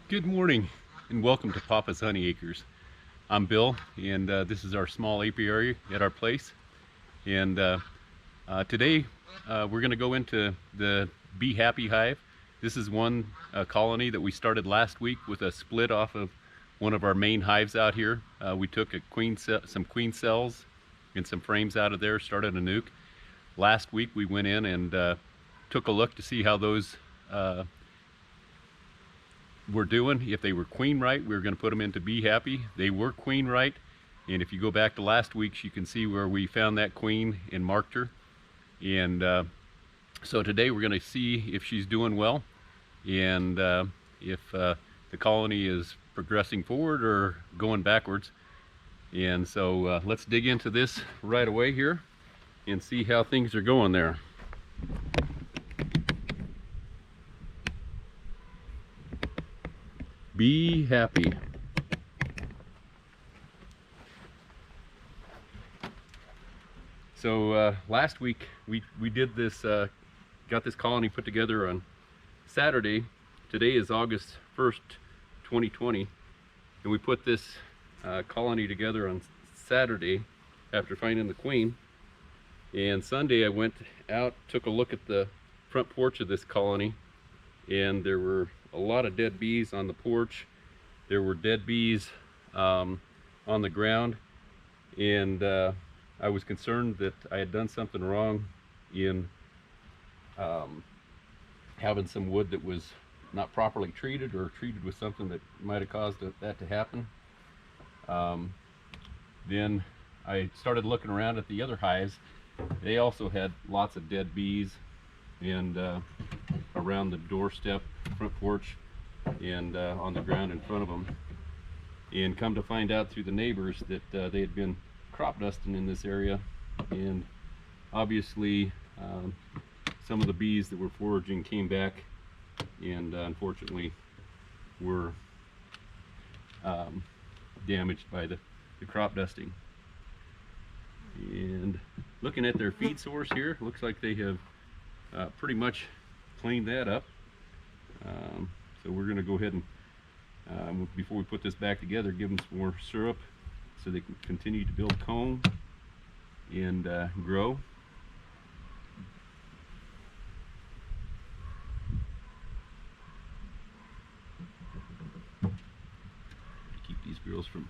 Good morning and welcome to Papa's Honey Acres. I'm Bill and this is our small apiary at our place. And today we're going to go into the Be Happy hive. This is one colony that we started last week with a split off of one of our main hives out here. We took some queen cells and some frames out of there, started a nuke. Last week we went in and took a look to see how those were doing. If they were queen right, we were going to put them into Be Happy. They were queen right, and if you go back to last week's, you can see where we found that queen and marked her. And so today we're going to see if she's doing well and if the colony is progressing forward or going backwards. And so let's dig into this right away here and see how things are going there. Be happy. So last week we did this, got this colony put together on Saturday. Today is August 1st, 2020, and we put this colony together on Saturday after finding the queen. And Sunday I went out, took a look at the front porch of this colony, and there were a lot of dead bees on the porch. There were dead bees on the ground, and I was concerned that I had done something wrong in having some wood that was not properly treated or treated with something that might have caused that to happen. Then I started looking around at the other hives. They also had lots of dead bees and around the doorstep, front porch, and on the ground in front of them. And come to find out through the neighbors that they had been crop dusting in this area, and obviously some of the bees that were foraging came back and unfortunately were damaged by the crop dusting. And looking at their feed source here, looks like they have pretty much cleaned that up. So we're going to go ahead and before we put this back together, give them some more syrup so they can continue to build comb and grow. Keep these girls from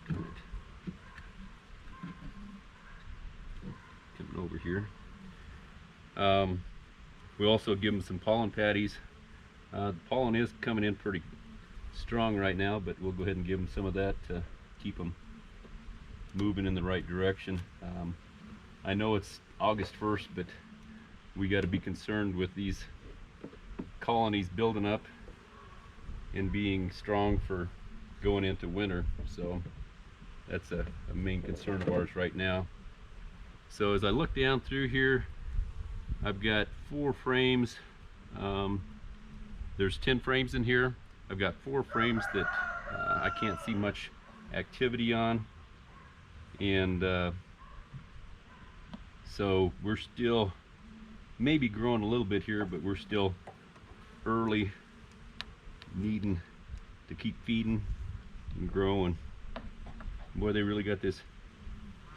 coming over here. We also give them some pollen patties. The pollen is coming in pretty strong right now, but we'll go ahead and give them some of that to keep them moving in the right direction. I know it's August 1st, but we got to be concerned with these colonies building up and being strong for going into winter. So that's a main concern of ours right now. So as I look down through here, I've got 4 frames. There's 10 frames in here. I've got 4 frames that I can't see much activity on, and so we're still maybe growing a little bit here, but we're still early, needing to keep feeding and growing. Boy, they really got this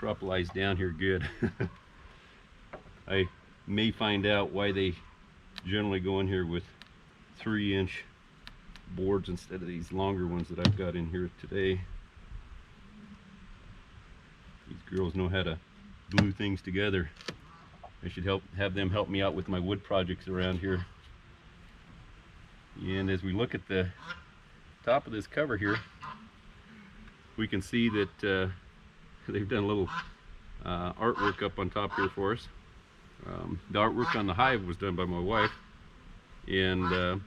tropicalized down here good. I may find out why they generally go in here with 3-inch boards instead of these longer ones that I've got in here today. These girls know how to glue things together. I should have them help me out with my wood projects around here. And as we look at the top of this cover here, we can see that they've done a little artwork up on top here for us. The artwork on the hive was done by my wife, and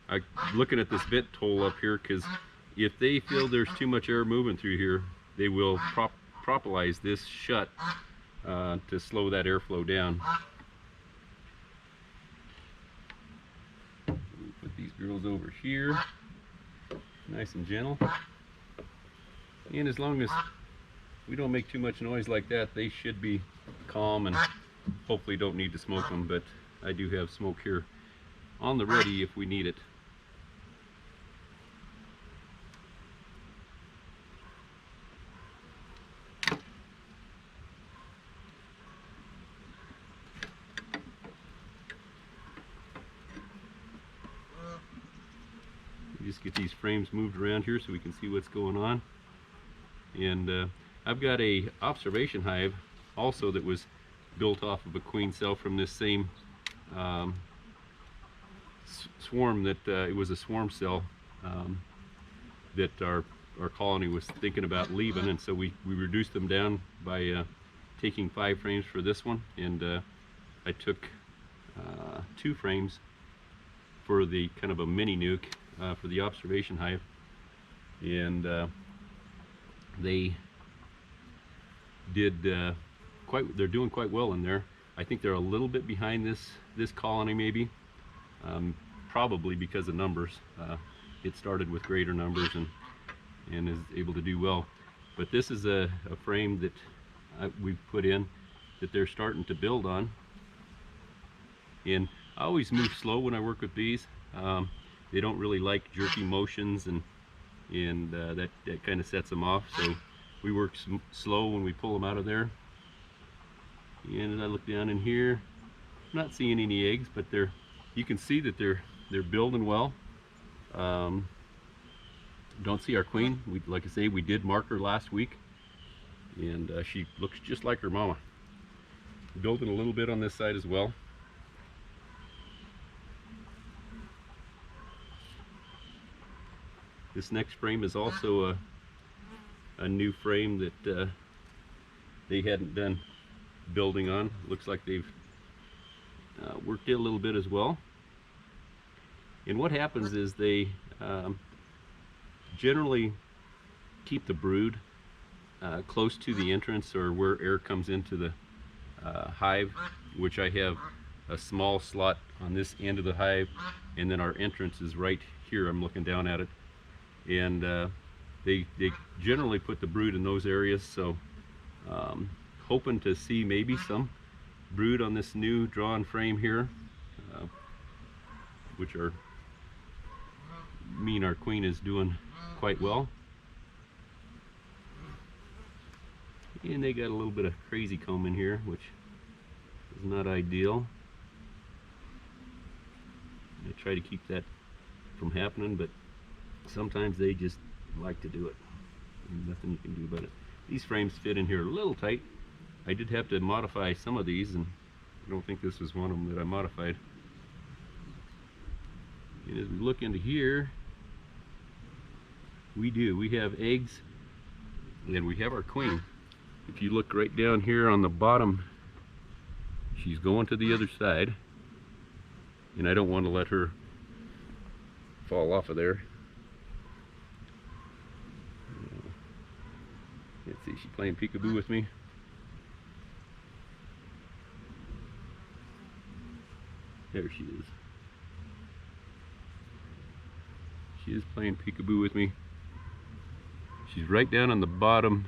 I'm looking at this vent hole up here because if they feel there's too much air moving through here, they will propolize this shut to slow that airflow down. Put these girls over here, nice and gentle. And as long as we don't make too much noise like that, they should be calm and hopefully don't need to smoke them, but I do have smoke here on the ready if we need it. just get these frames moved around here so we can see what's going on. And I've got a observation hive also that was built off of a queen cell from this same swarm that it was a swarm cell that our colony was thinking about leaving, and so we reduced them down by taking 5 frames for this one, and I took 2 frames for the kind of a mini nuke for the observation hive, and they did they're doing quite well in there. I think they're a little bit behind this colony maybe, probably because of numbers. It started with greater numbers and is able to do well. But this is a frame that we've put in that they're starting to build on. And I always move slow when I work with bees. They don't really like jerky motions, and that kind of sets them off. So we work slow when we pull them out of there. And as I look down in here, I'm not seeing any eggs, but you can see that they're building well. Don't see our queen. Like I say, we did mark her last week, and she looks just like her mama. Building a little bit on this side as well. This next frame is also a new frame that they hadn't done building on. Looks like they've worked it a little bit as well. And what happens is they generally keep the brood close to the entrance, or where air comes into the hive, which I have a small slot on this end of the hive, and then our entrance is right here. I'm looking down at it, and they generally put the brood in those areas. So hoping to see maybe some brood on this new drawn frame here, which mean our queen is doing quite well. And they got a little bit of crazy comb in here, which is not ideal. I try to keep that from happening, but sometimes they just like to do it. There's nothing you can do about it. These frames fit in here a little tight. I did have to modify some of these, and I don't think this was one of them that I modified. And as we look into here, we have eggs, and we have our queen. If you look right down here on the bottom, she's going to the other side, and I don't want to let her fall off of there. Let's see, she's playing peekaboo with me. There she is. She is playing peekaboo with me. She's right down on the bottom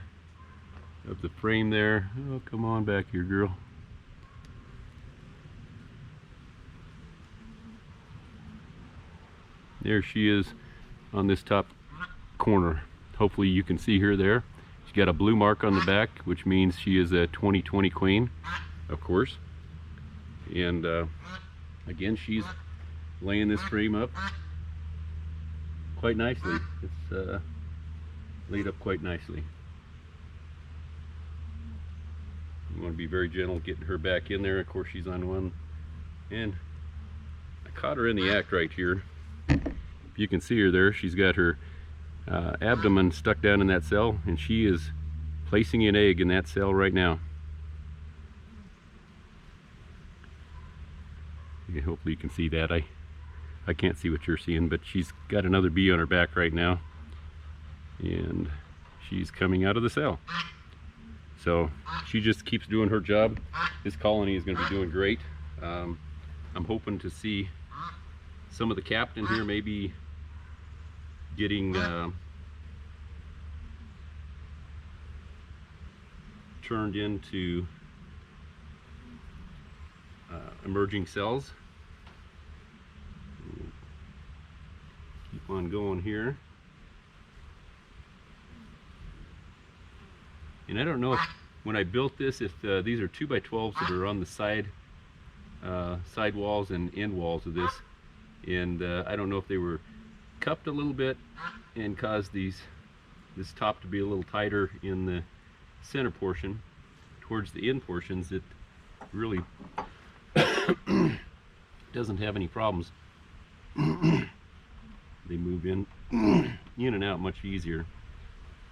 of the frame there. Oh, come on back here, girl. There she is on this top corner. Hopefully you can see her there. She's got a blue mark on the back, which means she is a 2020 queen, of course. And again, she's laying this frame up quite nicely. It's laid up quite nicely. You want to be very gentle getting her back in there. Of course, she's on one, and I caught her in the act right here. You can see her there. She's got her abdomen stuck down in that cell, and she is placing an egg in that cell right now. Yeah, hopefully you can see that. I can't see what you're seeing, but she's got another bee on her back right now, and she's coming out of the cell. So she just keeps doing her job. This colony is going to be doing great. I'm hoping to see some of the captain here maybe getting turned into emerging cells. Keep on going here. And I don't know if, when I built this, if these are 2x12s that are on the side walls and end walls of this, and I don't know if they were cupped a little bit and caused this top to be a little tighter in the center portion. Towards the end portions, it really doesn't have any problems. They move in and out much easier.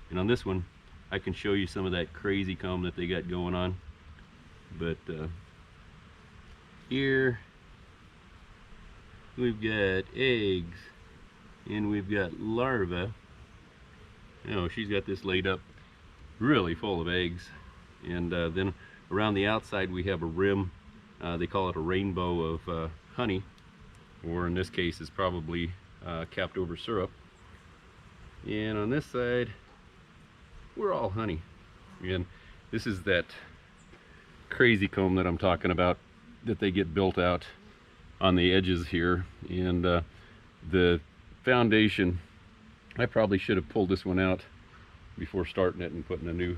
And on this one, I can show you some of that crazy comb that they got going on. But here we've got eggs and we've got larvae. You know, she's got this laid up really full of eggs. And then around the outside we have a rim. They call it a rainbow of honey, or in this case it's probably capped over syrup. And on this side we're all honey. And this is that crazy comb that I'm talking about, that they get built out on the edges here. And the foundation, I probably should have pulled this one out before starting it and putting a new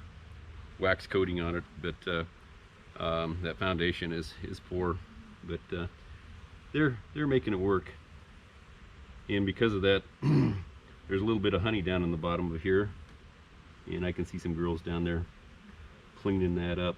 wax coating on it, but that foundation is poor, but they're making it work. And because of that, there's a little bit of honey down in the bottom of here, and I can see some girls down there cleaning that up.